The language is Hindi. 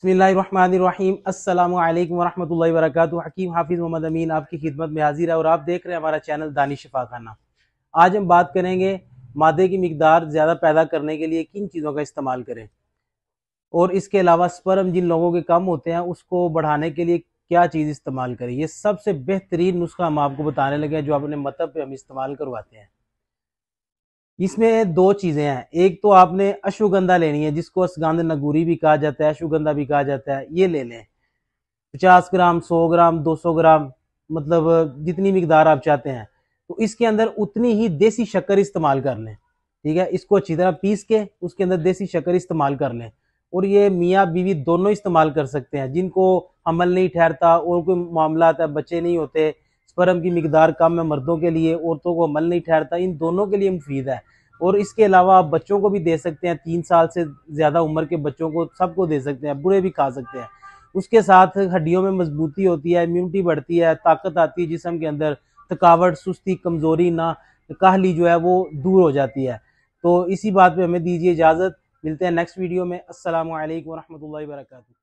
बिस्मिल्लाहिर्रहमानिर्रहीम अस्सलामु अलैकुम वरहमतुल्लाहि वबरकातुहू। हकीम हाफिज़ मोहम्मद अमीन आपकी खिदमत में हाजिर है और आप देख रहे हैं हमारा चैनल दानिश शिफा खाना। आज हम बात करेंगे मादे की मिकदार ज़्यादा पैदा करने के लिए किन चीज़ों का इस्तेमाल करें, और इसके अलावा स्पर्म जिन लोगों के कम होते हैं उसको बढ़ाने के लिए क्या चीज़ इस्तेमाल करें। ये सबसे बेहतरीन नुस्खा हम आपको बताने लगे हैं जो अपने मतलब पे हम इस्तेमाल करवाते हैं। इसमें दो चीज़ें हैं, एक तो आपने अश्वगंधा लेनी है जिसको असगंध नगूरी भी कहा जाता है, अश्वगंधा भी कहा जाता है। ये ले लें 50 ग्राम, 100 ग्राम, 200 ग्राम, मतलब जितनी मिकदार आप चाहते हैं। तो इसके अंदर उतनी ही देसी शक्कर इस्तेमाल कर लें, ठीक है। इसको अच्छी तरह पीस के उसके अंदर देसी शक्कर इस्तेमाल कर लें। और ये मियाँ बीवी दोनों इस्तेमाल कर सकते हैं, जिनको हमल नहीं ठहरता और कोई मामला आता है, बच्चे नहीं होते, स्पर्म की मिकदार कम है मर्दों के लिए, औरतों को हमल नहीं ठहरता, इन दोनों के लिए मुफीद है। और इसके अलावा आप बच्चों को भी दे सकते हैं, 3 साल से ज़्यादा उम्र के बच्चों को सबको दे सकते हैं, बूढ़े भी खा सकते हैं। उसके साथ हड्डियों में मजबूती होती है, इम्यूनिटी बढ़ती है, ताकत आती है जिस्म के अंदर, थकावट, सुस्ती, कमज़ोरी, ना काहली जो है वो दूर हो जाती है। तो इसी बात पे हमें दीजिए इजाज़त, मिलते हैं नेक्स्ट वीडियो में। अस्सलामु अलैकुम वरहमतुल्लाहि वबरकातुहू।